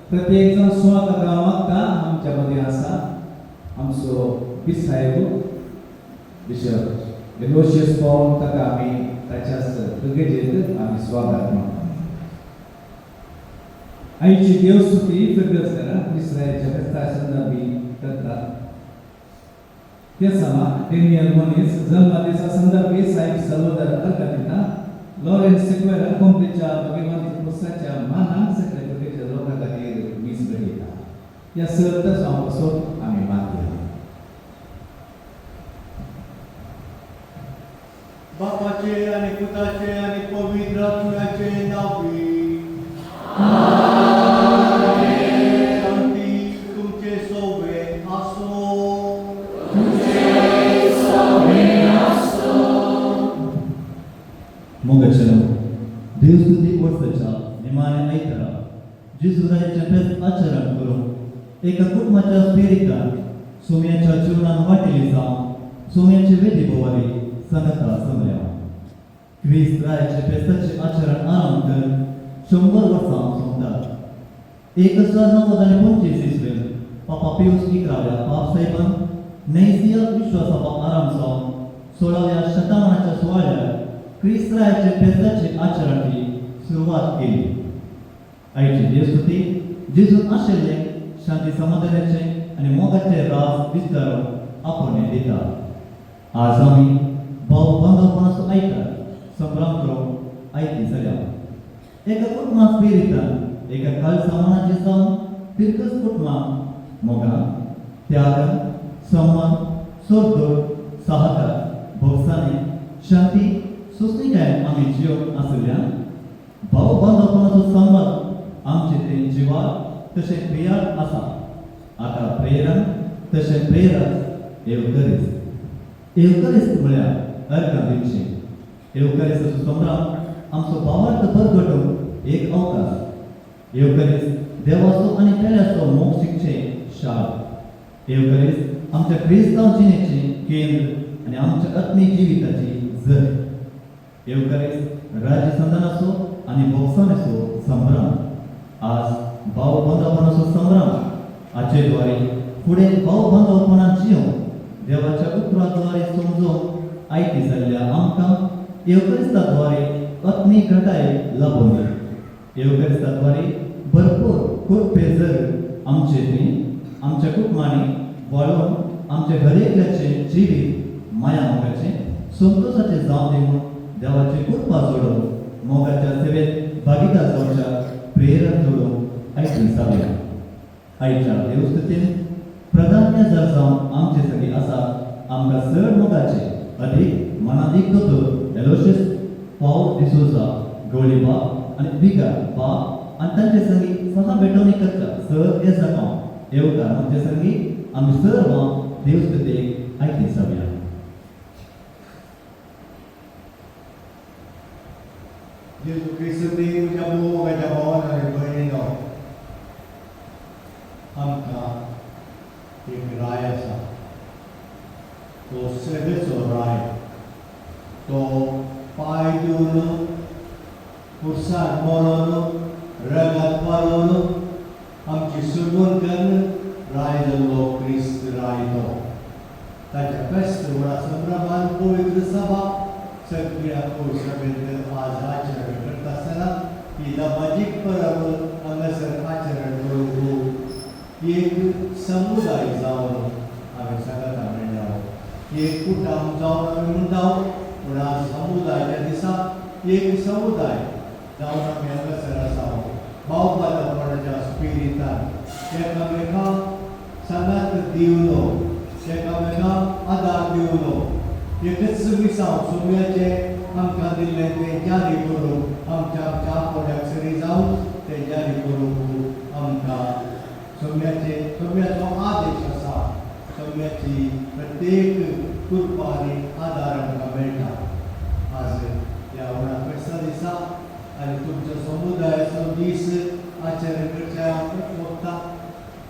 प्रत्येक जण स्वागत मागता आमच्या मध्ये आसा आमचो पिसायबो बिशप एलोशियस पॉल ताका आमी ताच्या गजेत आमी स्वागत मागता. आयची देवस्तुती सगळ्याच करा इस्रायलच्या फेस्ता संदर्भी करतात. त्या समा डेनियल मनीस जन्मदिसा संदर्भी साहेब सलोदर अर्गतिता लॉरेन्स सेक्वेरा कोंपलेच्या भगवान पुस्तकाच्या मानान सेक्रेटरीच्या लोकांखातीर वीस घडयता. ह्या सर्त हांव पासून आमी मागता. बापाचे आणि पुताचे आणि पवित्र आत्म्याचे नावी शांती तुमचे सोबत असो. मोगचनो देवस्तुती वर्साच्या निमाणे आयतारा जेजुराच्या फेस्त आचरण करून एका कुटुंबाच्या स्पिरिटान सोम्याच्या जीवनान वाटेली जावन सोम्याचे वेदी बोवारी संगता समल्या. क्रिस्त रायाचे फेस्ताचे आचरण आरंभ करून 100 वर्सां सोंपतात. 1925 इसवेन पापा पियुस 11व्या पापसाहेबान नैसिया विश्वासभा आरंभ जावन 16व्या शतमानाच्या सुवाळ्यार क्रिस्त रायाचे फेस्ताचे आचरणाची सुरवात केली. आयची देवस्तुती जेजून आशिल्ले शांती समाधानाचे आनी मोगाचे रास विस्तारून आपण दिता. आज आमी भाव बांदवपणाचो आयतार संभ्रम करून आयती जाल्या. एका कुटुंबा स्पिरिटान एका काल सामानाचे जावन तिरकस कुटुंबाक मोगान त्यागान सन्मान सोडदोड सहकार भोगसाणे शांती सुस्तीकाय आमी जिवन आसल्यान भाव बांदवपणाचो संबंध आमचे ते जिवाक तशें क्रियाक आसा. आता प्रेरण तशें प्रेरक एवकरिस्त. एवकरिस्त म्हळ्यार अर्कांतींचे. एवकरिस्ताचो संभ्रम आमचो भावार्थ परगटूंक एक अवकाश. एवकरिस्त देवाचो आनी पेड्याचो मोग शिकचे शाळ. एवकरिस्त आमच्या क्रिस्तांव जिणेचे केंद्र आनी आमच्या आत्मीक जिविताची जर. एवकरिस्त राज्य संधानाचो आनी भोगसाणेचो संभ्रम. आज भाव बांदवपणाचो संभ्रम हाचे द्वारे फुडें भाव बांदवपणान जिवन देवाच्या उतराद्वारे समजून आयती जाल्ल्या आमकां एवकरिस्ताद्वारे आत्मीक घटाय लाभोंदी. एवकरिस्ताद्वारे भरपूर खूब जर आमचे ती आमच्या कुटुंबांनी वाळून आमच्या घरेकल्याचे जिवीत माया मोगाचे संतोषाचे जावं दी म्हूण देवाचे कृपा जोडून मोगाच्या सेवेत भागीदार जावच्या प्रेरण जोडून आयती जाल्या. आयच्या देवस्तुतीन प्रधान्य जर जावन आमचे सगळे आसा आमकां चड मोगाचे अधिक मनादीक दोतोर एलोशियस पाउल डिसोजा गोळीबा आनी बिगा बा आनी तांचे संगी सहा भेटवणी करता सर हे जाता येवकार म्हणजे संगी आमी सर्व देवस्तुतेक आयती जावया. जेजू क्रिस्ती तुझ्या मोगाच्या भावान आनी भयणीनो आमकां एक राय आसा. तो सेवेचो राय. तो पांय दिवन खुर्सार मरून रगात पालून आमची सुडवण करून राय जाल्लो क्रिस्त राय तो. ताच्या फेस्त व्हडा संभ्रमान पवित्र सभा सगळ्या सभेत आज आचरण करत असताना ही सामाजिक परब हांगासर आचरण करूंक एक समुदाय जावन हांवें सांगत म्हणटा एक कुटुंब जावन आमी म्हणटा पूण आज समुदायाच्या दिसा एक समुदाय जावन आमी हांगासर आसा भावबांदपणाच्या स्पिरिटान एकामेकांक सांगात दिवलो एकामेकांक आदार दिवलो एकच विसांव सोम्याचे आमकां दिल्लें तें जारी करूंक आमच्या आपोड्याक सरी जावन तें जारी करूंक आमकां सोम्याचो आदेश आसा सोम्याची प्रत्येक कृपा आनी आदार आमकां मेळटा आज ह्या व्हडा फेस्ता दिसा आनी तुमच्या समुदायाचो दीस आचरण करच्या वखदां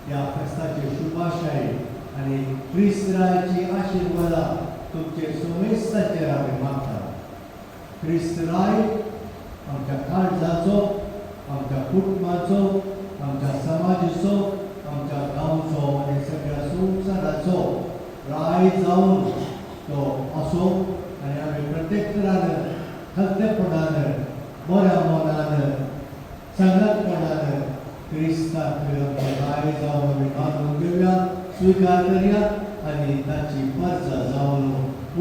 ह्या फेस्ताचे शुभाशय आनी क्रिस्तरायाची आशिर्वादां तुमचे सोमेस्ताचेर आमी मागतात क्रिस्तराय आमच्या काळजाचो आमच्या कुटुंबाचो आमच्या समाजाचो आमच्या गांवचो आनी सगळ्या संवसाराचो राय जावन तो असो आनी आमी प्रत्येक तरान खंतेपणान बऱ्या मनान संगतपणान क्रिस्ताक राय जावन आमी मानून घेवया स्विकार करया आनी ताची परजा जावन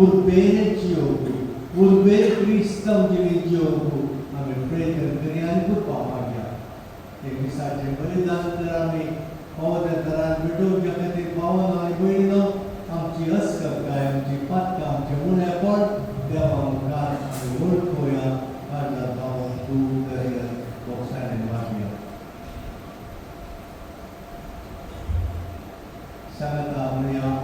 उर्बेर जियोवंक उर्बेर क्रिस्तांव जिवीत जियोवंक आमी प्रयत्न करया आनी कृपा मागया एक दिसाचें बलिदान तर आमी पवल्या तरान भेटोवच्या खातीर भावन आनी भयणीनो आमची अस्कताय आमची पातकां आमचें उणेपण देवा मुखार आमी वळखुया काळजांत भावन तूं करया बोगसाणेन मागया सांगता म्हणया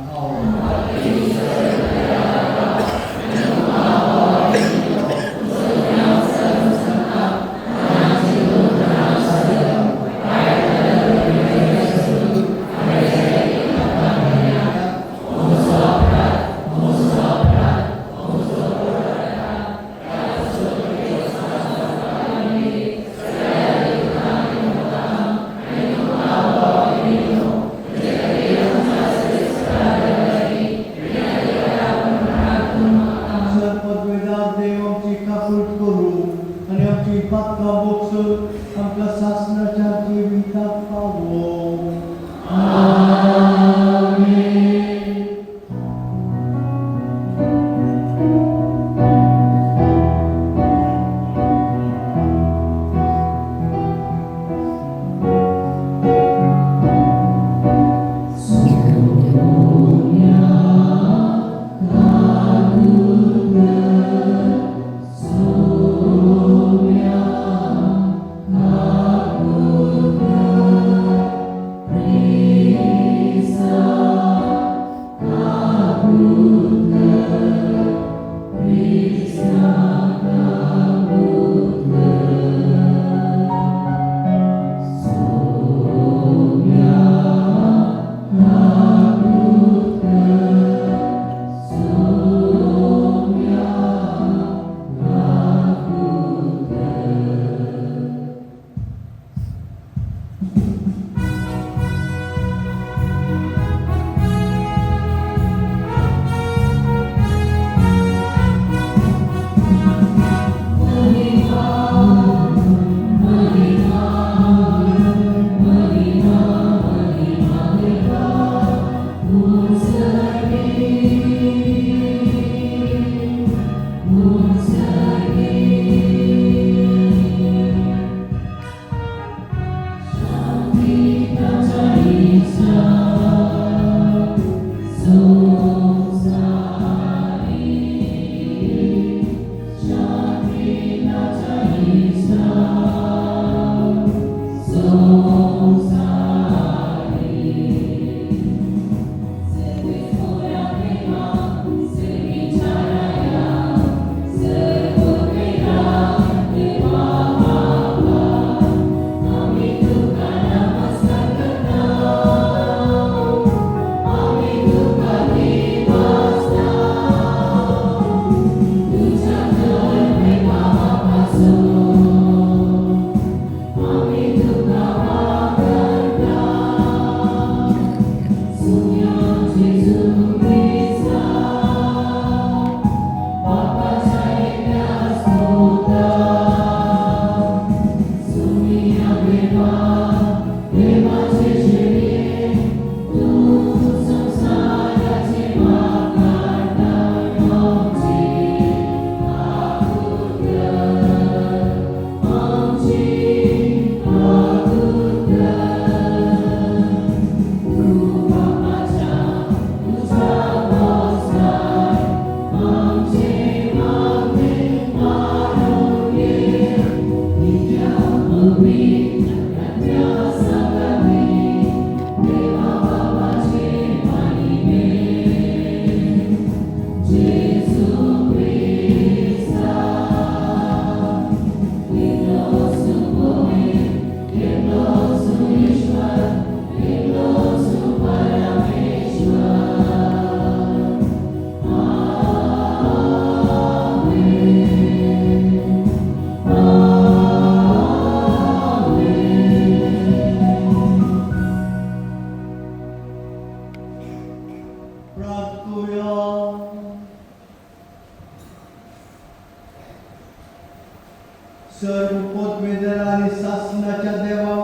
सर्व पोतमेजर आणि शासनाच्या देवा,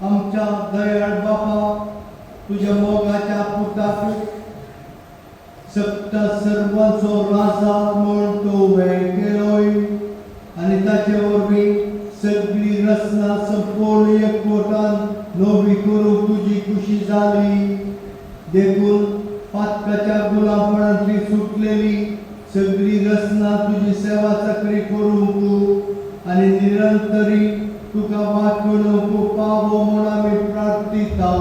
आमच्या दयाळ बापा, तुझ्या मोगाच्या पुताक सप्त सर्वांचो राजा म्हूण तो वेळ केलोय आणि ताचे वरवीं सगळी रचना संपूर्ण एकवटान नवी करूंक तुजी खुशी जाली. देखून पातकाच्या गुलामपणांतली सुटलेली सगळी रचना तुझी सेवा चक्री करूंक तूं आणि निरंतरी तुका वाचून पावो म्हूण आमी प्रार्थीता.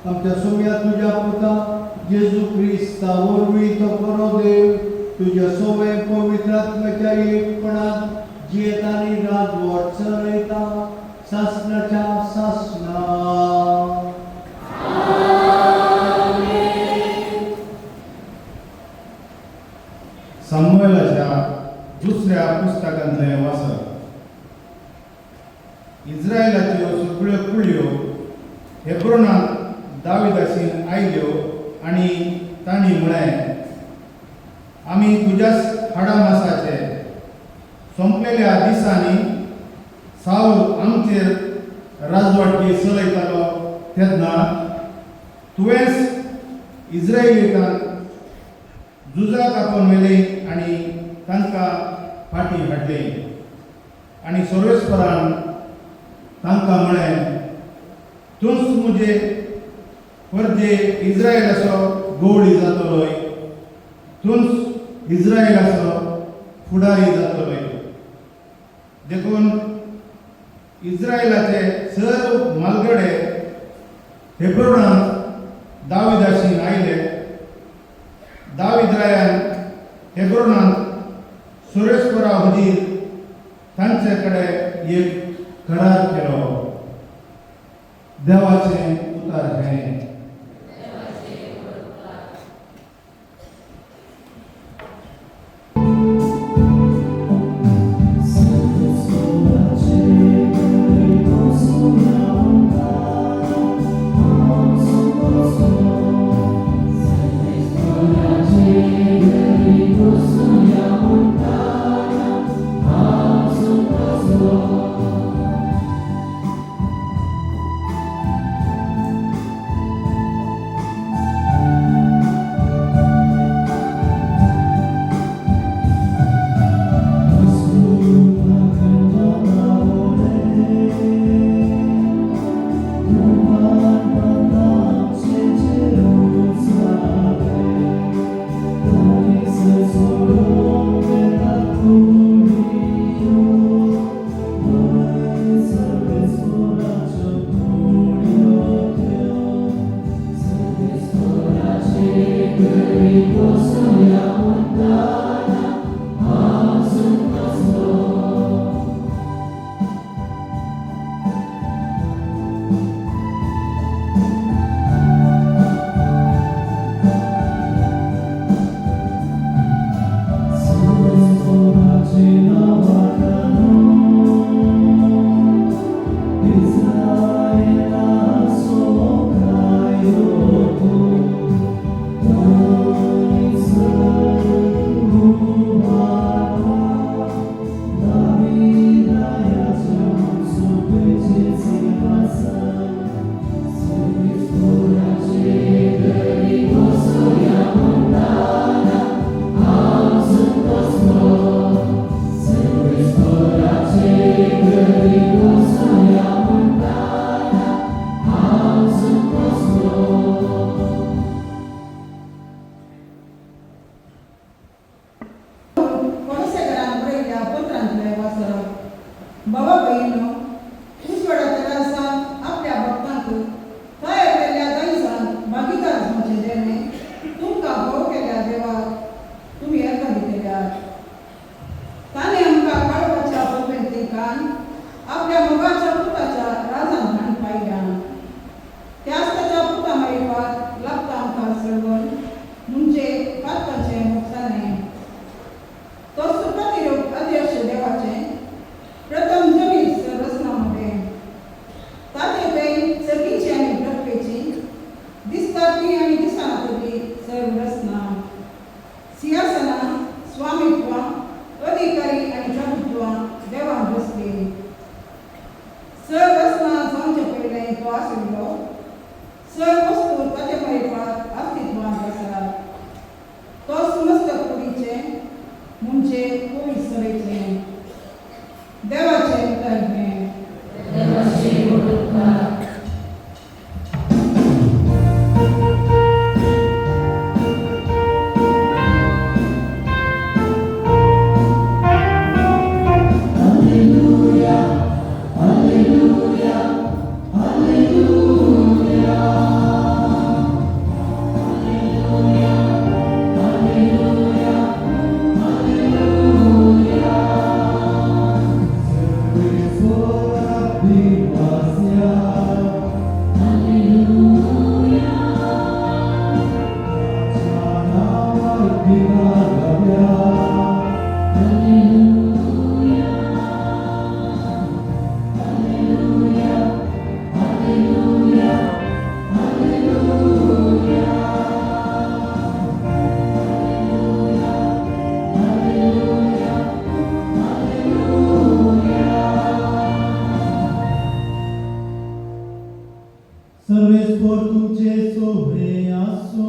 आमच्या सुम्या तुझ्या पुता जेजू क्रिस्ता वरवीं तो बरो देव तुझ्या सोवे पवित्र आत्म्याच्या एकपणात जियेत आनी राजवट चलयता शासनाच्या शासना. सामुएलाच्या दुसऱ्या पुस्तकांतले वाचप. इस्रायलाच्यो सगळ्यो कुळयो हेब्रोनांत दाविदासीन आयल्यो आनी तांणी म्हळें, आमी तुज्याच हाडा मासाचे सोंपलेल्या दिसांनी साऊल आमचेर राजवटी चलयतालो तेन्ना तुवेंच इस्रायलिकांक झुजाक आपोवन व्हेले आनी तांकां फाटीं हाडले आनी सर्वेस्परान तांकां म्हळें, तूंच म्हजे परजे इस्रायलाचो गवळी जातलोय, तूंच इस्रायलाचो फुडारी जातलोय. देखून इस्रायलाचे सर्व मालगडे हेब्रोनांत दाविदाशीन आयले. दावीद रायान हेब्रोनांत सुरेस्परा हुजीर तांचे कडेन एक करार केलो. देवाचें उतर हें. सिंहासना, स्वामित्व, अधिकारी आणि प्रभुत्व देवान आसली. सर वचना जावचे पयलें तो आशिल्लो. सर वस्तू ताचे परिपाक अस्तित्वांत आसा. तो समस्त कुडीचें म्हणजे पवित्रेचें. देवाचें उतर हें. सर्वेस्पर तुमचे सोहळे आसो.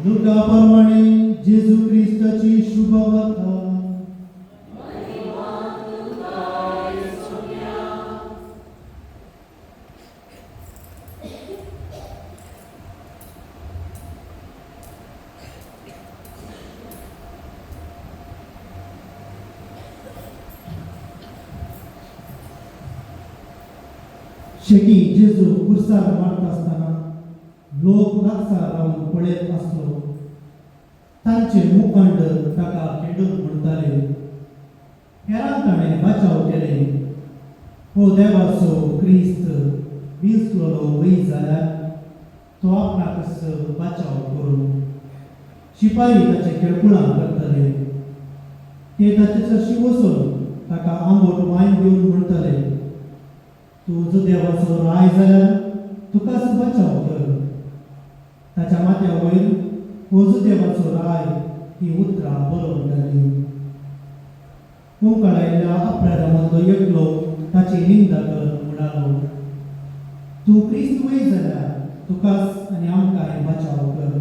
लुका प्रमाणे जेजू ख्रिस्ताची शुभवार्ता. शेकी जेजू उर्सार मारता आसतना लोक लागसार रावन पळयत आसलो. तांचे मुखंड ताका खेडून म्हणटाले. हेरांक ताणें बचाव केले. हो देवाचो क्रिस्त विसरलो वय जाल्यार तो आपणाकच बचाव करूं. शिपाई ताचे केळकुळां करतले. ते ताचे चर्ची वचून ताका आंबट वायन दिवन म्हणटले, तूं जो देवाचो राय जाल्यार तुकाच बचाव कर. ताच्या माथ्या वयर हो जो देवाचो राय ही उतरां बरोवन घाली. मुखारायल्या अपराधामदलो एकलो ताची निंदा कर म्हणालो. तूं क्रिस्त वय जाल्यार तुकाच आनी आमकांय बचाव कर.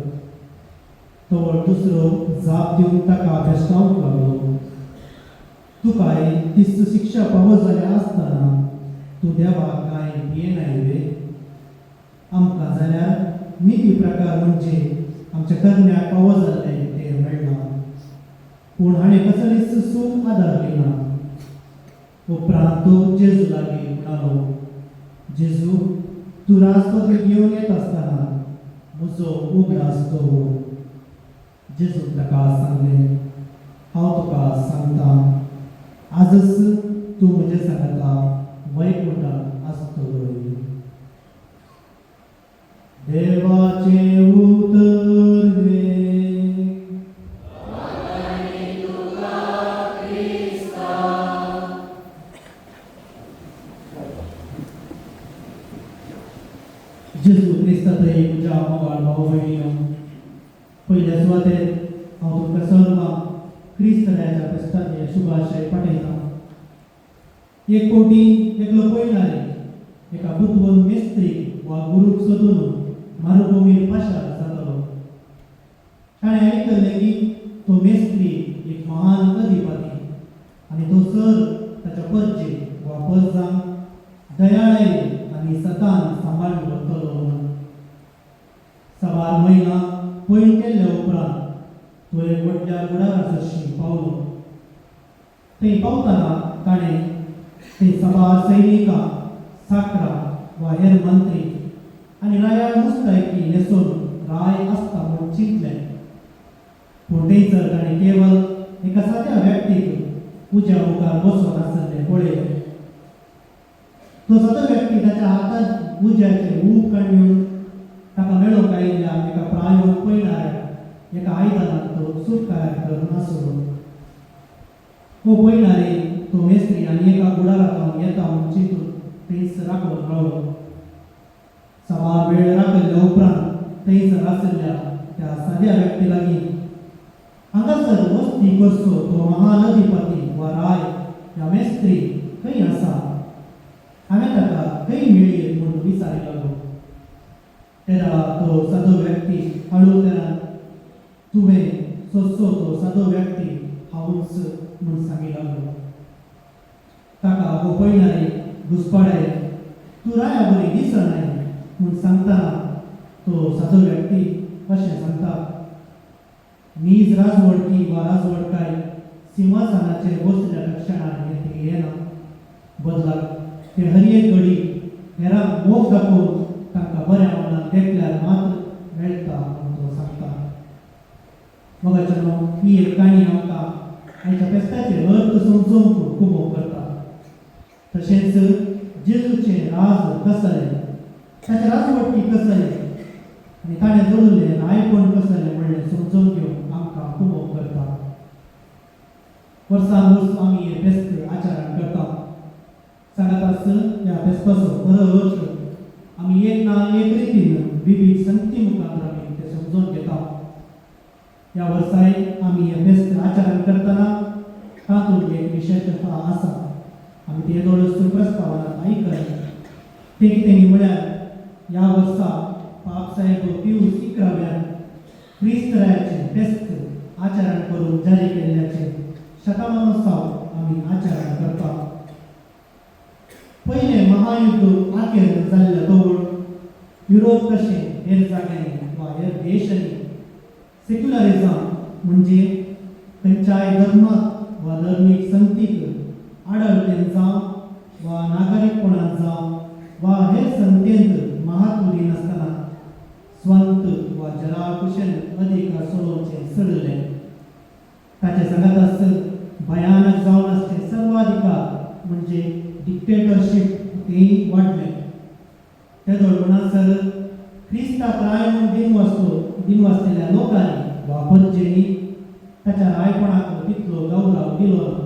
तो दुसरो जाप दिवन ताका भेस्तावंक लागलो. तुकाय तिस्त शिक्षा फावो जाल्या आसतना तूं देवाक कांय भियेनाय वे. आमकां जाल्यार नीती प्रकार म्हणजे आमच्या कर्म्याक फावो जाल्लें तें मेळना. पूण हाणें कसलीच सूख आदारली ना. उपरांत तो जेजू लागीं म्हणालो, जेजू तूं राजपद घेवन येत आसतना म्हजो उगडास दवर. जेजून ताका सांगलें, हांव तुका सांगतां, आजच तूं म्हजे सांगता वैकुंठांत आसतलोय. देवाचें उतर हें. जेजू क्रिस्तांतय म्हज्या मोगाळ भाव भयणीयो, पयल्या सुवातेर हांव तुमकां सर्वांक क्रिस्तरायाच्या फेस्ताचे शुभाशय पाठयतां. एक फावटी एकलो पयणारे एका बुद्धवन मेस्त्रीक वा गुरूक सोदून मरुभुमीर पाशार जातालो. ताणें आयकलें की तो मेस्त्री एक महान अधिपती आनी तो सर ताच्या परजे वा परजांक दयाळाय आनी सतान सांबाळून व्हरतलो म्हणून. साबार म्हयना पयण केल्ल्या उपरांत तो एक व्हडल्या गुडाराचेर पावलो. थंय पावतना ताणें थंय साबार सैनिकां, साकरां वा हेर मंत्री आनी रायाळ मुस्तायकी न्हेसून राय आसता म्हूण चिंतलें. पूण थंयसर ताणें केवळ एका साद्या व्यक्तीक उज्या मुखार बसून आसलें पळयलें. तो सादो व्यक्ती ताच्या हातांत उज्याचें ऊब काडून ताका मेळोवंक आयिल्ल्या एका प्रायोग पयणाऱ्याक एका आयदनांत तो सुटकायर करून आसलो. हो पयणारे तो मेस्त्री आनी एका गुडारांत येता म्हूण चिंतून थंयच राखून रावलो. साबार वेळ राखल्या उपरांत थंयसर आसलेल्या त्या साद्या व्यक्ती लागीं हांगासर वस्त वस्ती करचो तो महान अधिपती वा राय ह्या मेस्त्री खंय आसा? हांवें ताका खंय मेळ्ळी म्हूण विचारूंक लागलो. तेन्ना तो सादो व्यक्ती हळू तरान तुवें सोदचो तो सादो व्यक्ती हांवूच म्हूण सांगूंक लागलो. ताका हो पळयणारे घुसपाडे तूं राया बरी दिसनाय म्हूण सांगतना तो सादो व्यक्ती अशें सांगता, मीज राजवडकी वा राजवडकाय सिंहासनाचेर बसल्या क्षणार येते येना. बदलाक ते हर एक घडी हेरांक मोग दाखोवन तांकां बऱ्या मनान देखल्यार मात्र मेळटा म्हूण तो सांगता. मोगाचेनो ही एक काणी आमकां आयच्या फेस्ताचे अर्थ समजूंक खूब करता. तशेंच जेजूचें राज कसलें, ताचें राजवटी कसलें आनी ताणें जोडिल्लें रायपण कसलें म्हणलें समजून घेवंक आमकां खूब करता. वर्सान वर्स आमी हे फेस्त आचरण करता. सांगात आस ह्या फेस्ताचो खरो अर्थ आमी एक ना एक रितीन विविध संगती मुखार आमी ते समजून घेता. ह्या वर्साय आमी हे फेस्त आचरण करतना तातूंत एक विशेशता आसा. आमी ते येदोळ्यो प्रस्तावनांत आयकले. ते कितें म्हळ्यार ह्या वर्सा पाप साहेब पियूस 11व्यान क्रिस्तरायाचें फेस्त आचरण करून जारी केल्ल्याचें शतमानोत्सव आमी आचरण करता. पयलें महायुध्द आखेर जाल्ल्या दौड युरोप तशें हेर जाग्यांनी वा हेर देशांनी सेक्युलरिझम म्हणजे खंयच्याय धर्माक वा धर्मीक संगतीक आडळतेन जावं वा नागरीकपणान जावं वा हेर संगतेंत महात्व दिनासतना स्वंत वा जरा कुशेन अधिकार सोडोवचें सडलें. ताचे सांगात आस भयानक जावन आसचे सर्वाधिकार म्हणजे डिक्टेटरशीप तेंय वाडलें. ते धोरणासर क्रिस्ताक राय म्हूण दिनवासलेल्या लोकांनी वा परजेनी ताच्या रायपणाक तितलो गौरव दिलो ना.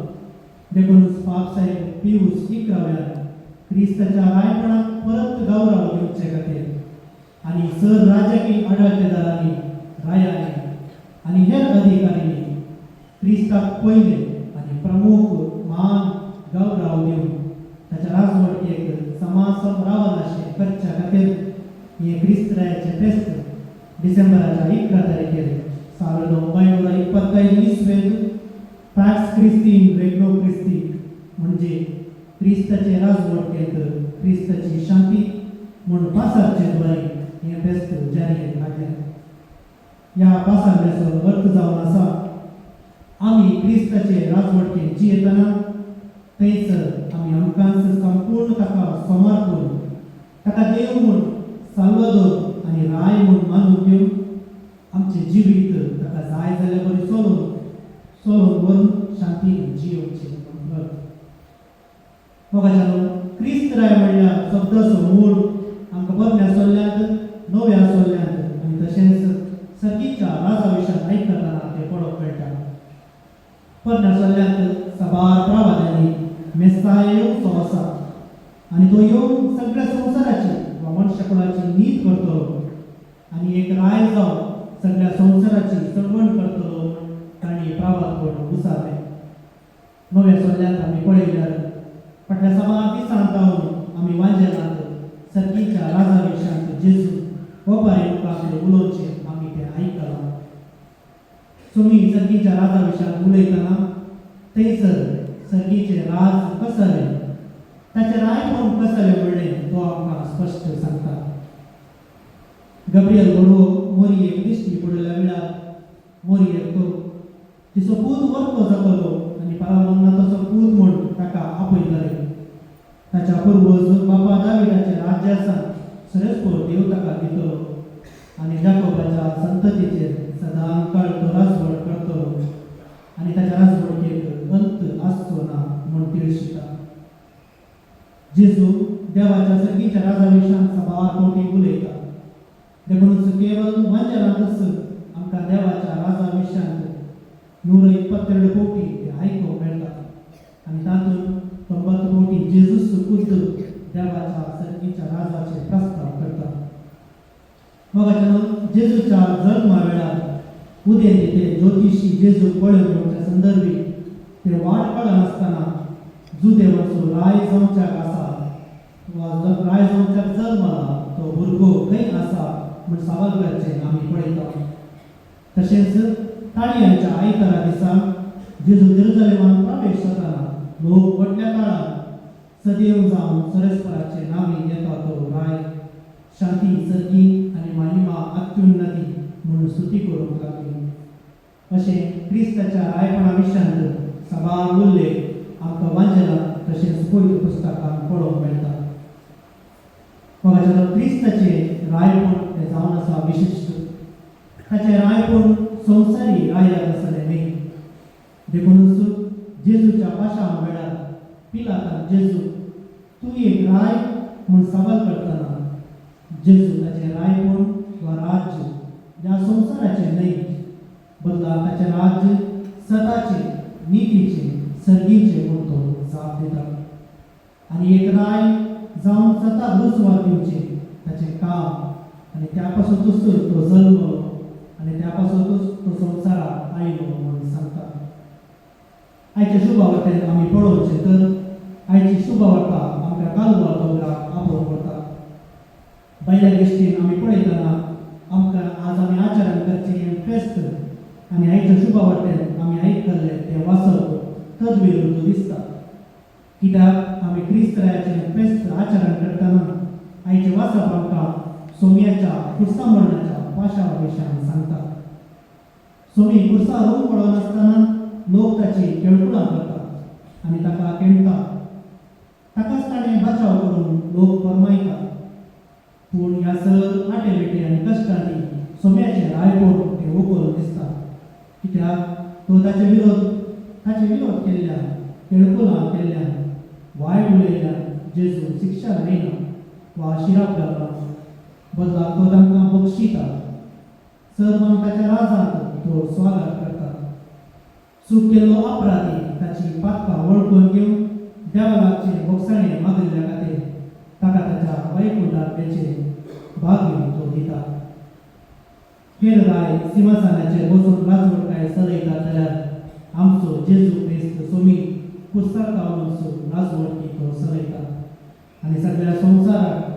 देखूनच पाप साहेब पियूस 11व्यान क्रिस्ताच्या रायपणाक परत गौरव दिवचे खातीर आनी सर राजकीय आडळतेदारांनी रायांनी आनी हेर अधिकाऱ्यांनी क्रिस्ताक पयले आनी प्रमुख मान गौरव दिवन ताच्या राजवटीक समासम रावनाशें करच्या खातीर हे क्रिस्तरायाचें फेस्त डिसेंबराच्या 11 तारखेर 1925 इस्वेंत पॅक्स क्रिस्ती इन रेग्नो क्रिस्ती म्हणजे क्रिस्ताचे राजवटीक क्रिस्ताची शांती म्हूण पासारचे द्वारे हे फेस्त जारी हाडलें. ह्या पासारल्याचो अर्थ जावन आसा आमी क्रिस्ताचे राजवटीक जियेतना थंयसर आमी आमकांच संपूर्ण ताका समर्पण ताका देव म्हूण साल्वादोर आनी राय म्हूण मानून घेवन आमचें जिवीत ताका जाय जाल्यार बरें चलोवन व्हरून शांतीन जियोवचें. मोगाचेनो क्रिस्त राय म्हणल्यार शब्दाचो मूळ आमकां बऱ्या सोल्ल्यांत नव्या सोल्ल्यांत आनी तशेंच सर्गीच्या राजा विशयान आयकतना तें पळोवंक मेळटा. बऱ्या सोल्ल्यांत साबार प्रावाद्यांनी मेस्ताय येवचो आसा आनी तो येवन सगळ्या संवसाराची वा मनशाकुळाची नीत करतलो आनी एक राय जावन सगळ्या संवसाराची चळवळ करतलो म्हूण तांणी प्रावाद करून उसारलें. नव्या सोल्ल्यांत आमी पळयल्यार फाटल्या साबार दिसांत रावन आमी वांजेलांत सर्गीच्या राजा विशयांत जेजू ओपारी मुखार उलोवचें आमी तें आयकलां. तुमी सर्गीच्या राजा विशयांत उलयतना थंयसर सर्गीचें राज कसलें ताचें रायपण कसलें म्हणलें तो आमकां स्पश्ट सांगता. गब्रियल बडवो मोरयेक दिश्टी पडलेल्या वेळार मोरयेक तो तिचो पूत वरतो जातलो आनी पारामोन्नाचो पूत म्हूण ताका आपयतले. ताच्या पुर्वज बापा दाविदाचे राज्यासान सरस्पोर देव ताका दितलो आनी जाकोबाच्या संततीचेर सदांकाळ तो राजवट करतलो आनी ताच्या राजवटीक अंत आसचो ना म्हूण तिळशिता. जेजू देवाच्या सर्गीच्या राजा विशयान साबार फावटी उलयता. देखूनच केवळ वांजेलांतच आमकां देवाच्या राजा विशयांत 122 फावटी तें आयकूंक मेळटा आनी तातूंत 90 फावटी जेजूस खुद्द देवाच्या सर्गीच्या राजाचे प्रस्ताव करता. मोगाचेनो जेजूच्या जल्मा वेळार उदेंत ते ज्योतिषी जेजू पळून येवच्या संदर्भी ते वाट पळनासतना जुदे वचून राय जावच्याक आसा वा राय जावच्याक जल्मला तो भुरगो खंय आसा म्हूण सवाल करचे आमी पळयता. तशेंच ताळयांच्या आयतारा दिसा जेजू जेरुसलेमान प्रवेश जाताना लोक व्हडल्या काळान सदैव जावन सरस्वराचे नावी येता तो राय शांती सर्गी आनी महिमा अत्युन्नती म्हणून स्तुती करूंक लागली. अशें क्रिस्ताच्या रायपणा विशयांत सबाल उल्लेख आमकां वांचनांत तशेंच पवित्र पुस्तकांत पळोवंक मेळटा. बघा क्रिस्ताचे रायपण ते जावन आसा विशिश्ट. ताचें रायपण संवसारी रायल्यात आसलें न्ही. देखूनच जेजूच्या पाशा वेळार पिलातान जेजू तूं एक राय म्हूण सवाल करतना जेजू ताचें रायपण वा राज्य ह्या संवसाराचें न्हय, बदला ताचें राज्य सदाचें नितीचें सर्गीचें म्हूण तो जाप दिता. आनी एक राय जावन सदां रुजवात दिवचें ताचें काम आनी त्या पासूनच तो जल्मलो आनी त्या पासूनच तो संवसाराक आयलो म्हणून सांगता. आयच्या शुभवार्तेंत आमी पळोवचें तर आयची शुभवार्ता आमकां कालवार दोंगराक आपोवन व्हरता. भायल्या दृश्टीन आमी पळयतना आमकां आज आमी आचरण करचें फेस्त आनी आयच्या शुभवार्तेंत आमी आयकल्लें तें वाचप तदविरुद्ध दिसता. कित्याक आमी क्रिस्तरायाचें फेस्त आचरण करतना आयचें वाचप आमकां सोम्याच्या कुर्सा मरणाच्या पाशा विशयान सांगता. सोमी कुर्सा रोवन पडोन आसतना लोक ताची केळकुळां करतात आनी ताका केणतात. ताकाच ताणें बचाव करून लोक फर्मायतात. पूण ह्या सर आटेवेटे आनी कश्टांनी सोम्याचें रायपण तें उखलून दिसता. कित्याक तो ताचे विरोध केल्ल्यान केळकुळां केल्ल्यान वायट उलयल्यान जेजू शिक्षा जायना वा शिराप घालना, बदला तो तांकां बक्षिता. सर म्हूण ताच्या राजांत तो स्वागत करता. चूक केल्लो अपराधी ताची पातकां वळखून घेवन देवाचे बोगसाणें मागिल्ल्या खातीर ताका ताच्या वैकुंठांत तेचे भागी तो दिता. हेर राय सिंहासनाचेर बसून राजवटकाय चलयता जाल्यार आमचो जेजू क्रिस्त सोमी कुर्सार कावून राजवटकी तो चलयता. आनी सगळ्या संवसाराक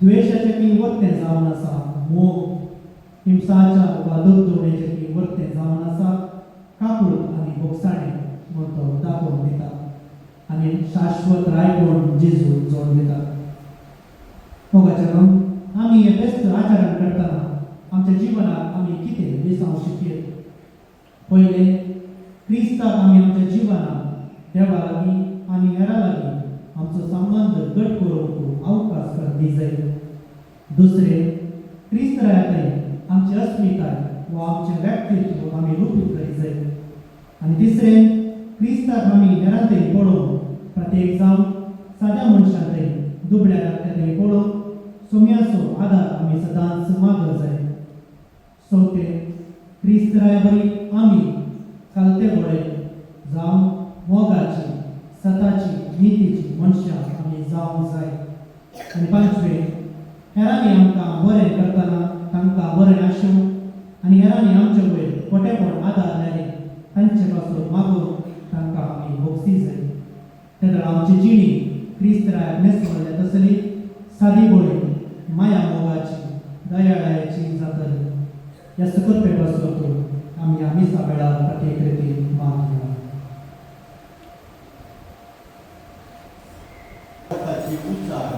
द्वेशाचें की वर्तें जावन आसा, मोग हिंसाचार वा दुगदुगेचें की वर्तें जावन आसा, काकूळ आनी बोगसाणें म्हूण तो दाखोवन दिता. आनी शाश्वत रायपण जेजू जोड दिता. मोगाचें आमी हें फेस्त आचरण करतना आमच्या जिवनाक आमी कितें विसांव शिकयत. पयलें क्रिस्ताक आमी आमच्या जिवनाक देवा लागीं आनी हेरां लागीं आमचो संबंद घट करूंक अवकाश करची जाय. दुसरें क्रिस्तरायातय आमची अस्मिताय वा आमचें व्यक्तित्व आमी रुपीत करीत जाय. आनी तिसरें क्रिस्ताक आमी हेरांतय पळोवन प्रत्येक जावन साद्या मनशांतय दुबळ्या दाखल्यातय पळोवन सोम्याचो आदार आमी सदांच मागत जाय. चवथें क्रिस्तराया बरी आमी चालते बळे जावन मोगाची सताची नितीची मनशां आमी जावंक जाय. आनी पांचवें हेरांनी आमकां बरें करतना तांकां बरें आशेवंक आनी हेरांनी आमचे वयर खोटेपण आदारल्यानी तांचे पासून मागून तांकां आमी भोगसी जाय. तेन्ना आमची जिणी क्रिस्तरायाक नेसवल्या तसली सादी बळी माया मोगाची दयाळायेची जातली. ह्या सकल पेपासून आमी ह्या मिसा वेळार प्रत्येक रितीन मागया. ताची उचार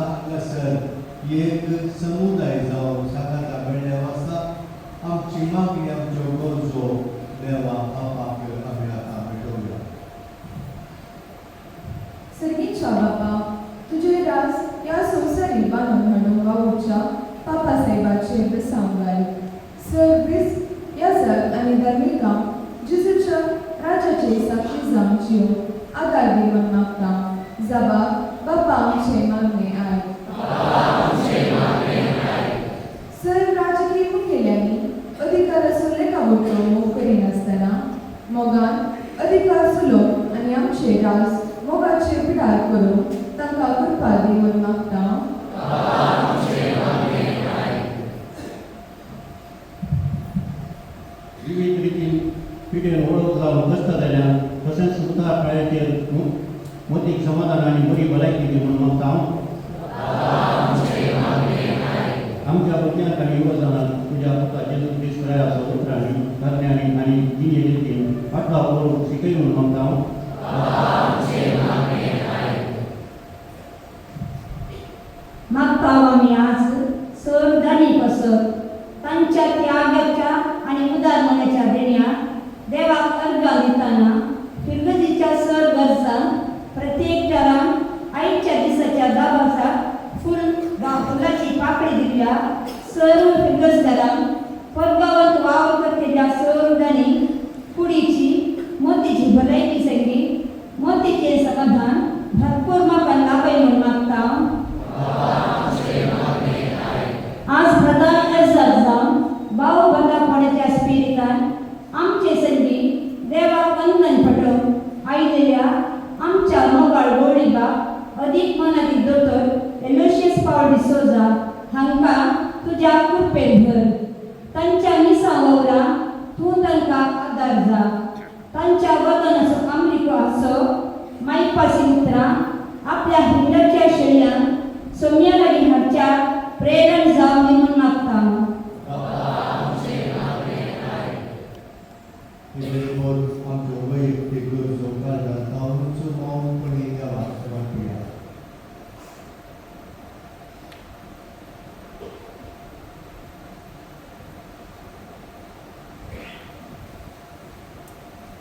हांगासर एक समुदाय जावन सकाळच्या वेळेर वचता आमची मागणी आमच्यो गरजो देवा बापाक आमी आतां मेळोवया. सर्गीच्या बापा, तुझे राज या संवसारी बांदून हाडूंक वावुरच्या पापा साहेबाचेर बसावंक घाल. सर्वीस ह्या जग आनी धार्मिकां जेजूच्या राजाचे साक्षी जावची आदार दिवंक मागता. जबाब बापा आमचे मागणे आय. सर्व राजकीय मुखेल्यांनी अधिकार आसुल्लेका वटो मोग करिनासतना मोगान अधिकार सुलो आनी आमचे राज मोगाचे पिडार करून तांकां कृपा दिवंक मागता. विविध रितीन पिढीन वळख जावन बसता जाल्यार तशेंच मुखार काळाचेर मोतीक समाधान आनी बरी भलायकी दिवंक मागता हांव. आमच्या भुरग्यांक आनी युवजनांक तुज्या पुता जेजू क्रिस्ताच्या उतरांनी धर्म्यांनी आनी दिने रितीन फाटला पळोवंक शिकयूंक मागता हांव. मागता आमी आज सर धनी कसत तांच्या त्यागाच्या आणि उदारपणाच्या देण्या देवाक अर्घा दिताना फिरगजीच्या सर गरजान प्रत्येक तरान आयच्या दिसाच्या दाबासाक फुलाची पाकळी दिल्या सर्व फिरगजदारांक परगावत वाव करतेल्या सर धनी कुडीची मोतीची भलायकी सगळी मोतीचे समाधान भरपूर म्हाका लाभय म्हूण मागता. आज प्रधान अर्जात जावन भाव बंदापणाच्या स्पिरिटान आमचे संगी देवाक वंदन फटोवंक आयिल्ल्या आमच्या मोगाळ गोळीबाक अदीक मनातील दोतोर एलोशियस पावल डिसोजा हांकां तुज्या कृपेन भर. तांच्या मिसां वावरां तूं तांकां आदार जा. तांच्या वतनाचो अमरिको आसो मायपासी उतरां आपल्या हिंडच्या शेळ्यान सोम्या लागीं हाडच्या प्रेरण जावं म्हणून मागता. आमच्यो वैयक्तीक गरजो काळजांत तावूंच मौनपणी देवाक समर्पया.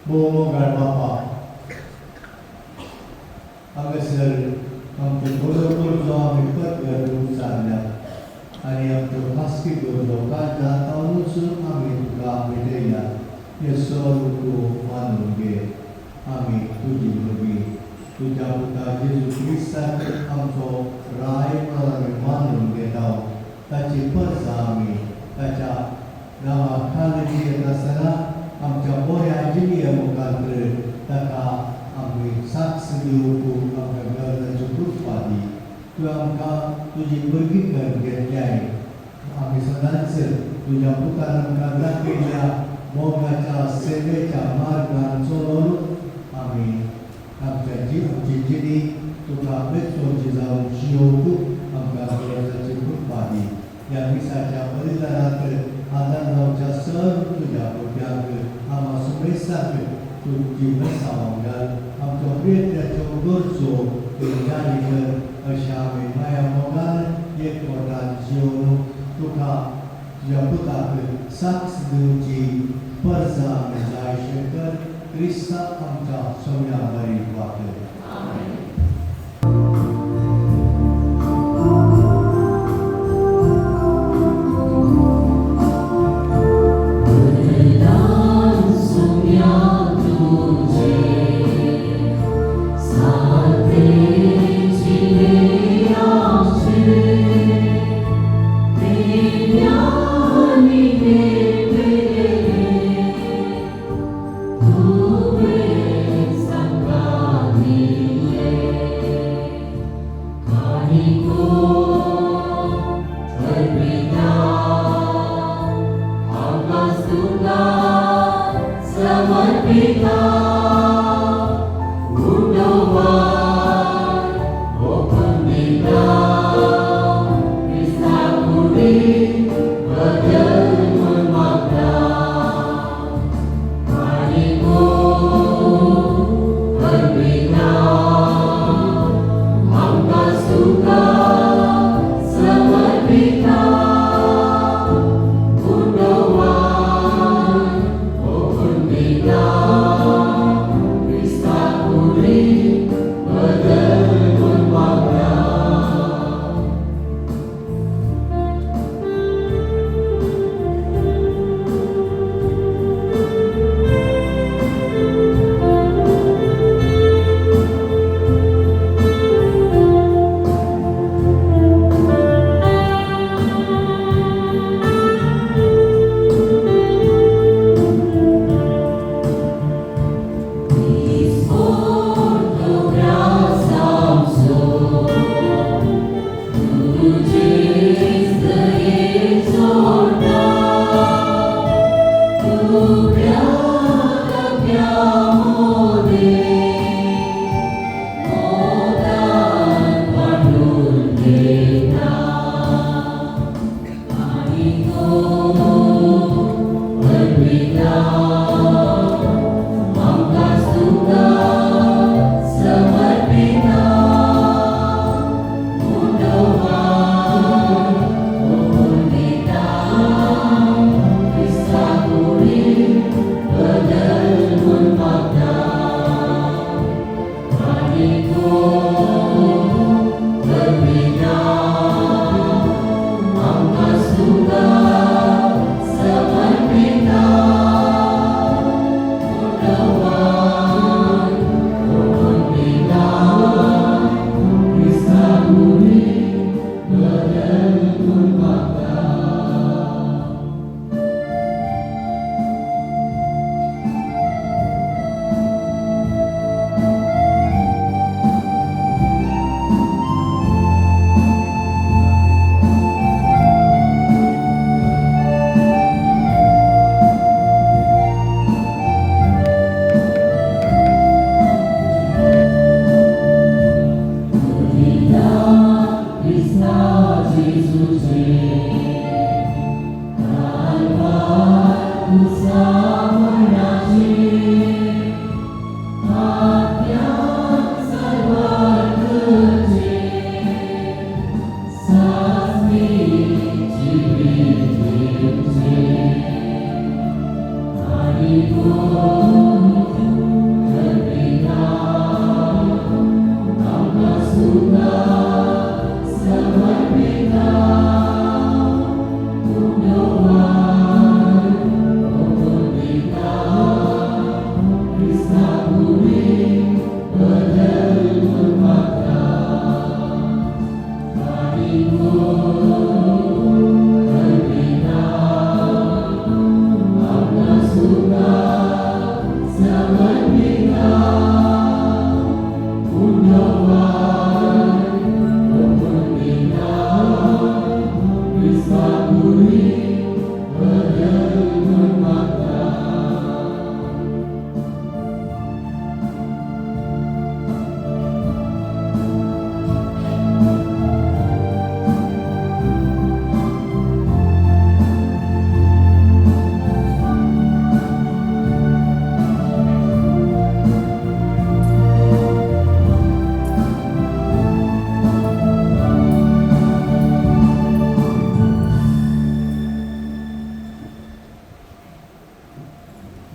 मोगाळ बापा, हांगासर आमच्यो बऱ्यो गरजो आमी परगट उचारल्या आनी आमच्यो खासगी गरजो काळजांत तावूंच आमी तुका भेटयल्या. हे सर्व तूं मानून घे. आमी तुजी भुरगीं तुज्या पुता जेजू क्रिस्ताक आमचो राय म्हणून आमी मानून घेता. ताची परसा आमी ताच्या नांवा खाली येत आसतना आमच्या बऱ्या जिणेच्या मुखार ताका आमी साक्ष दिवंक आमच्या गरजाची कृपा दी. तुवें आमकां तुजी भुरगीं करून घेतल्याय. आमी सदांच तुज्या पुतान आमकां दाखयल्या मोगाच्या सेवेच्या मार्गान चलोवन आमी आमच्या आमची जिणी तुका बेचोवची जावन जियोवंक आमकां गरजाची कृपा दी. ह्या मिसाच्या बलिदानाक आदार जावच्या सर्व तुज्या भुरग्यांक आमा सुमेसाक तुजी बसावंक घाल. आमच्यो प्रियत्याच्यो गरजो जारी कर अशें आमी माया मोगान एकवटान जियोवन तुका तुज्या पुताक साक्ष दिवची परसा आमी जायशें कर. क्रिस्ताक आमच्या सोम्या बरी वापर. Sangha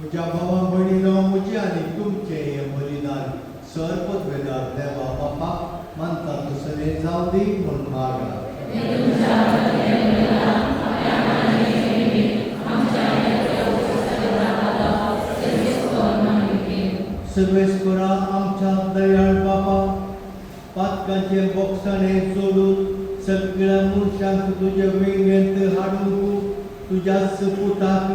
म्हज्या भावां भयणीनो म्हजें आनी तुमचें हें बलिदान सर्पत वेदार देवा बापाक मानता तसलें जावं दी म्हूण मागा. सर्वेस्परा आमच्या दयाळ बापा, पातकांचें बोगसाणें सोडून सगळ्या मनशांक तुजे वेंगेंत हाडून तुज्याच पुताक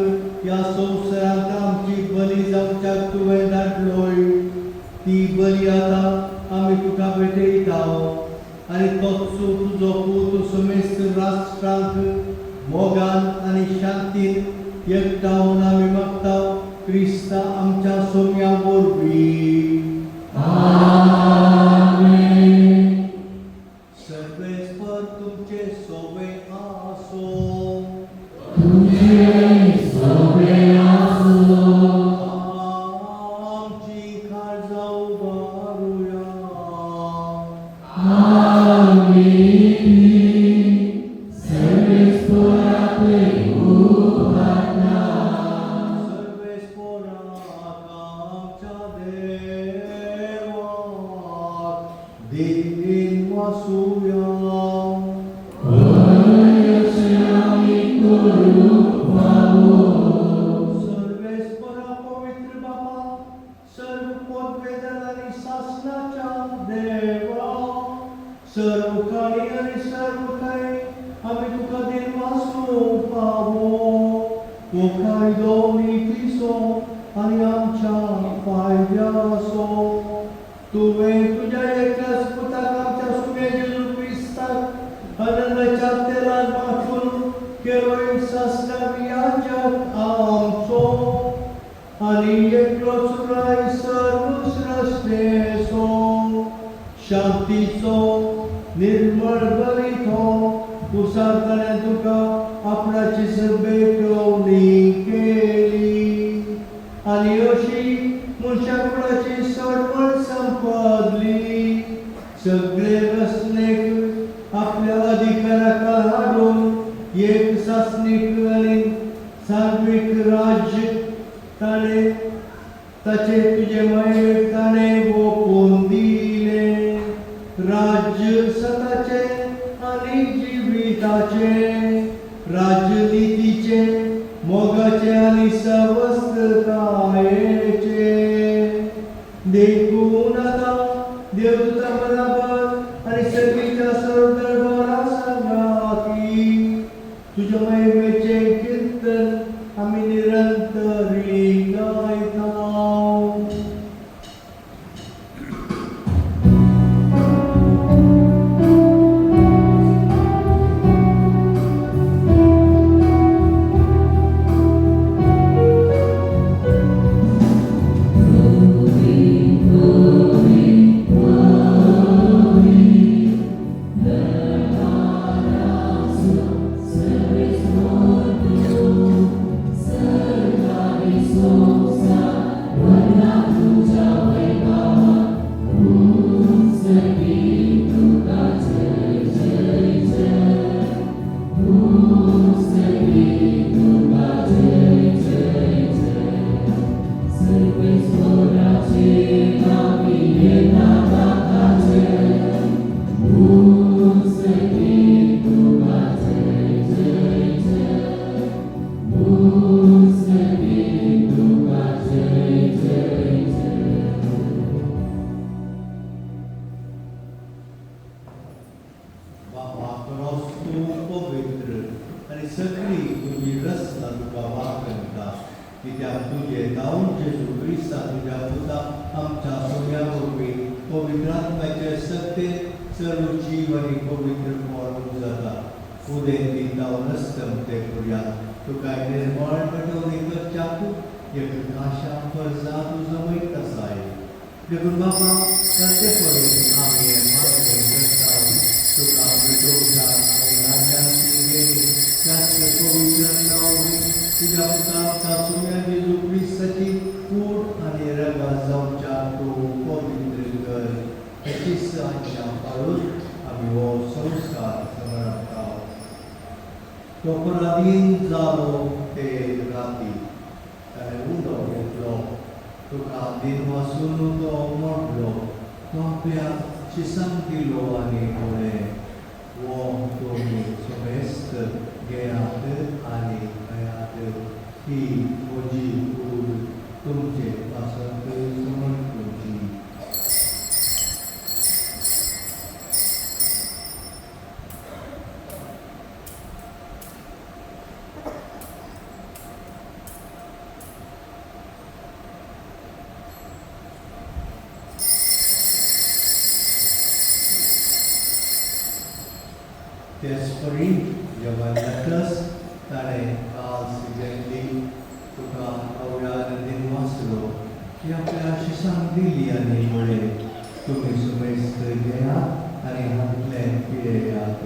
ह्या संवसारांत आमची बली जावच्याक तुवें धाडलोय. ती बली आतां आमी तुका भेटयता आनी तोच तुजो पूत समेस्त राष्ट्रांक मोगान आनी शांतीन एकठांवन आमी मागता क्रिस्ता आमच्या सोम्या वरवीं. सर्वेस्पर तुमचे सोबे आसो. आमची काळजां उबारुया. सर्वेस्पराक आमच्या देवाक देवीन वासुया. सर्वेस्परा पवित्र बापा, सर्व पदवेदन आनी शासनाच्या देवा, सर्व काळी आनी सर्व काही आमी तुका दिन वासूंक पावो. तो कायदो नितीचो आनी आमच्या फायद्याचो. तुवें तुज्या एकल्याच पुताक आमच्या सुमे जेजू क्रिस्ताक आनंदाच्या तेलात माथून केवळ सासणारी याजक आमचो आणि एकलोच रायसर दुसरस्तेचो शांतीचो निर्मळ बलितो उसारताना तुका आपणाची बेटवणी केली आणि अशी मनशाकुळाची सडवड संपदली सगळे रचनेक आपल्या अधिकाराक हाडून एक शासनीक आणि सात्विक राज्य ताणे ताचे तुझे मायेक ताणे ओपून दिले राज्य सताचे आणि जिविताचे राजनीतीचे मोगाचे आणि समस्ततायेचे देखून आता देवदूता बरोबर आणि सगळीच्या सर्व दरबारा सांगा की तुझ्या महिमेचे कीर्तन आम्ही निरंतरी गायता Tesperi jaman atas tane al sejati tuka awal din maslo yang pelasi sang diliani boleh तुम्ही सुमेस्त गया आणि हातले पिळेयात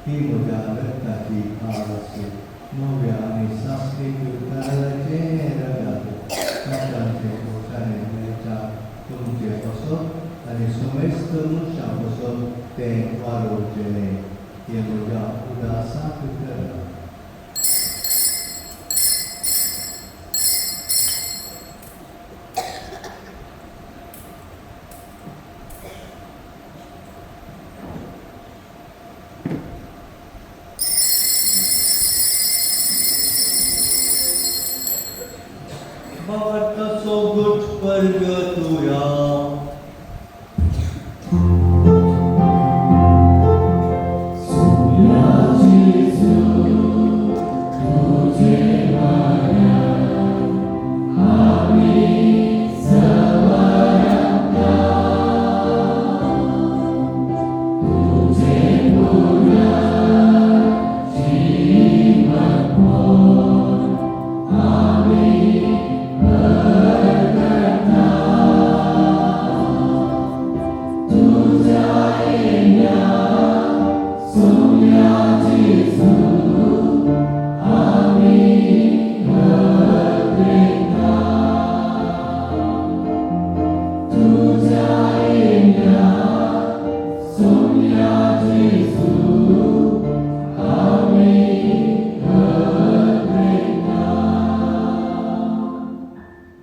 ही मुदा रक्ताची खाळ असेल नव्या आणि शास्त्रीय उताराचे रगात नाटांचे पोटाने मेचा तुमचे पासून आणि सुमेस्त मुशा पासून ते वारोचे ये मुदा उदासा करा Bawat sogut pergetuya Tujuh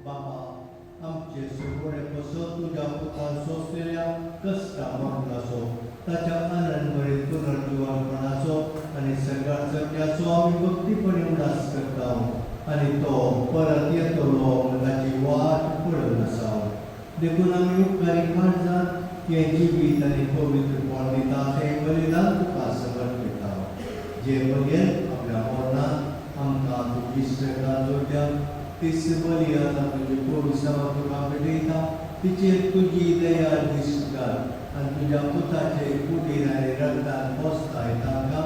बापा, आमचे सगळे कसो तुझ्या पुतान सोसलेल्या कष्टा वांगडाचो ताच्या आनंदभरीत पुनर्जीवनपणाचो आनी सगळ्यात सगळ्याचो आमी भक्तीपणे उडास करता आनी तो परत येतलो म्हण ताची वाट पळत आसा देखून आमी उपकारी काळजात हे जिवीत आनी पवित्रपण दिता तें बलिदान तुका समर्पिता जे पर्यंत आपल्या मरणांत आमकां तुजी इश्टता जोड्या तीच बली आतां तुजे पोलिसांवर तुका भेटयता तिचेर तुजी दया दिश्ट घाल आनी तुज्या पुताचे कुडीर आनी रगतान पोसताय तांकां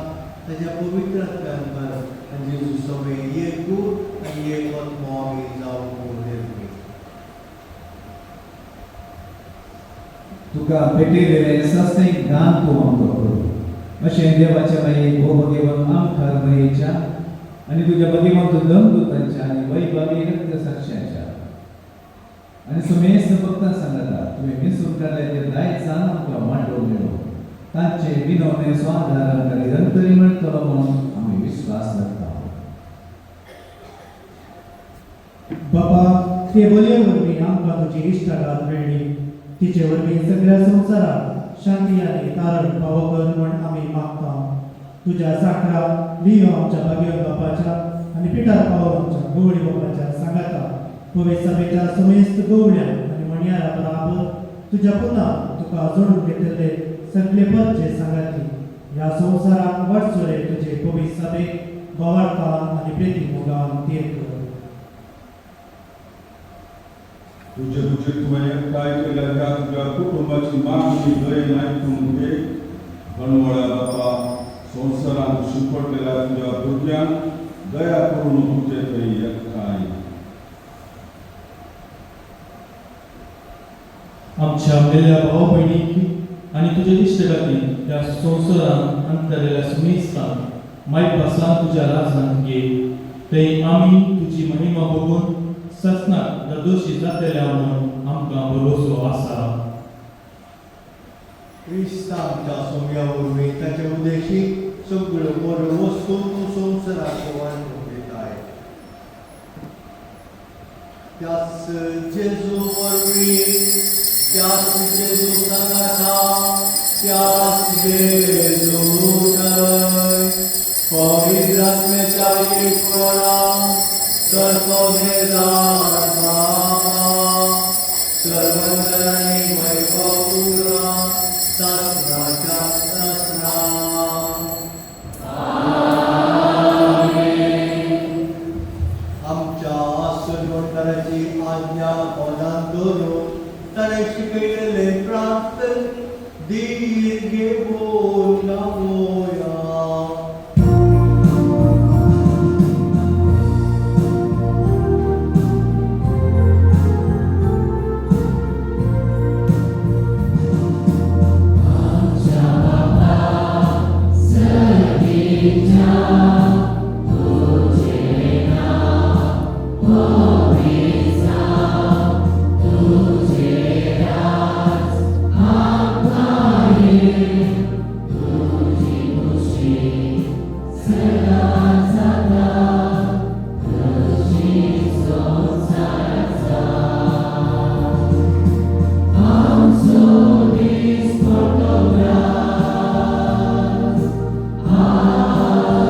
ताच्या पवित्रत्वान कर आनी जेजू सगळे एक दूत आनी एक आत्मा आमी जावं देवकी तुका भेटयलेले सस्तें दान तूं आमकां कर अशें देवाच्या माये भोवगेवन आमकां मयेच्या आनी तुज्या भगिवंत दमदूतांच्या आनी वैभवी रक्त साक्षाच्या आनी सुमेस्त भक्तां सांगता तुवें मिसून काडले ते दायजान आमकां मांडो मेळो तांचे विनवणे स्वाधार आमकां निरंतरी मेळटलो म्हणून आमी विश्वास दवरता बाबा ते बलये वरवीं आमकां तुजी इश्टागात मेळ्ळी तिचे वरवीं सगळ्या संवसाराक शांती आनी तारण फावो कर म्हण आमी मागता तुज्या साखरा लियो आमच्या भाग्यवान बापाच्या आनी पिठार पावल आमच्या गवळी बापाच्या सांगाता पवित्र सभेच्या समेस्त गवळ्या आनी मणियारा बराबर तुज्या पुतान तुका जोडून घेतिल्ले सगळे परचे सांगाती ह्या संवसाराक वाटसुरे तुजे पवित्र सभेक बोवाळकान आनी प्रेती मोगान तेर कर तुझे तुवें काय केल्या त्या तुज्या कुटुंबाची मागणी दयेन आयकून घे बनवळ्या बापा संवसारांत शिंपडलेल्या तुज्या भुरग्यांक दया करून तुजे थंय एकठांय आमच्या मेल्या भाव भयणीक आनी तुजे इश्टगातीक त्या संवसारांत अंतरलेल्या सुमेस्तांक मायक पासान तुज्या राजांत घे थंय आमी तुजी महिमा बघून ससनाक निर्दोशी जातल्या म्हणून आमकां भरोसो आसा क्रिस्तांच्या सोम्या वरवीं ताचे उदेशीक सगळ्यो बऱ्यो वस्तू तूं संवसाराक वांटून दिताय त्याच जेजू वरवीं त्याच जेजू सांगाता त्याच जेजू थंय पवित्र आत्म्याच्या एकपणान सर्वभेदार बाबा सर्वंतरांनी वैभवपूर्ण शास्त्राच्या शास्त्रा आमच्या सर्वंतराची आज्ञा पदान दवरून ताणें शिकयलेले प्रार्थन दीर्घे बोल गावोया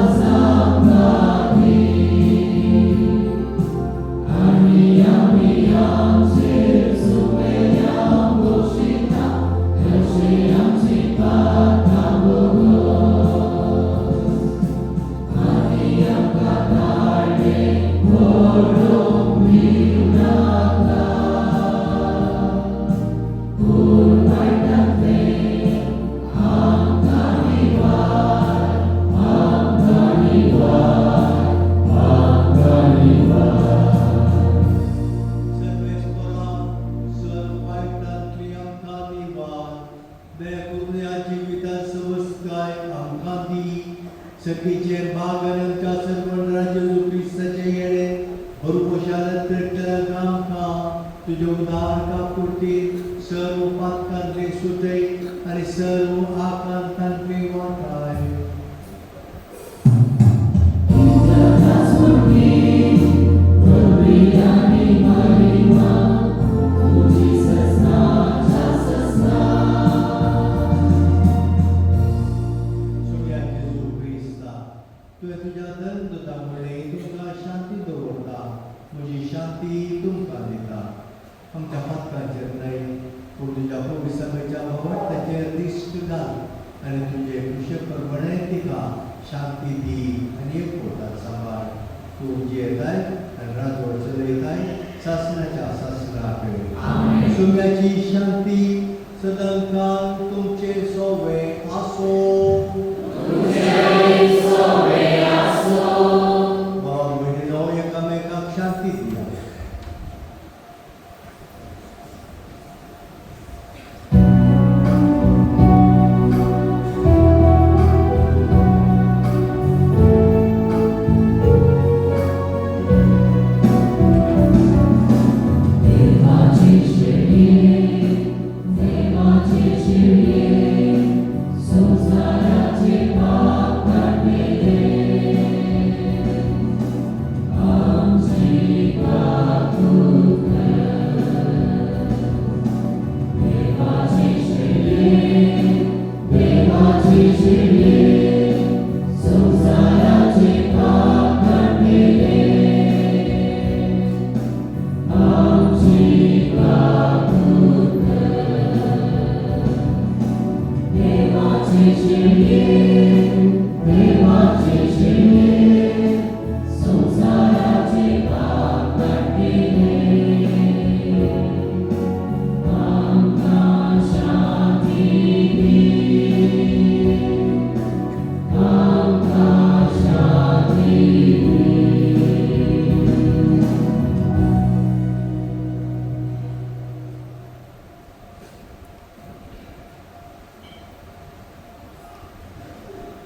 Azar सर्गीचेर बागनंतच्या सर्वंतराचे क्रिस्ताचे येणे भरपोशालत पेटला आमकां तुजे उदार कापुर्ती सर्व पातकांतले सुटय आनी सर्व आकांतांतले वाटाय तुवें तुज्या दंततामुळे तुमकां शांती दवरता म्हजी शांती तुमकां दिता आमच्या पातकांचेर न्हय पूण तुज्या पवित्रच्या भवनाचेर दिश्ट घाल आनी तुजे खुशे प्रमाणे तिका शांती दी आनी एकवटात सांबाळ तूं जियेताय आनी राजवट चलयताय सासणाच्या सासणाक सुम्याची शांती सदांकाल तुमचे सोवे आसो एकामेकाक शांती दिया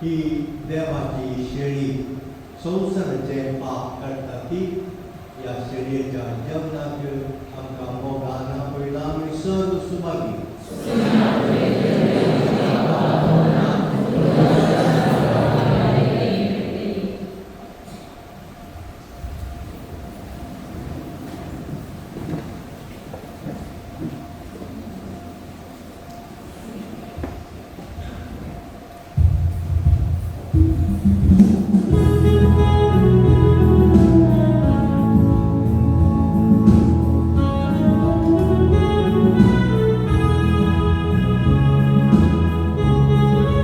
ही देवाची शेळी संवसाराचे पाप करता ती या शेळयेच्या जेवणाक आमकां मोगान आपयला आमी सर्व सुभागी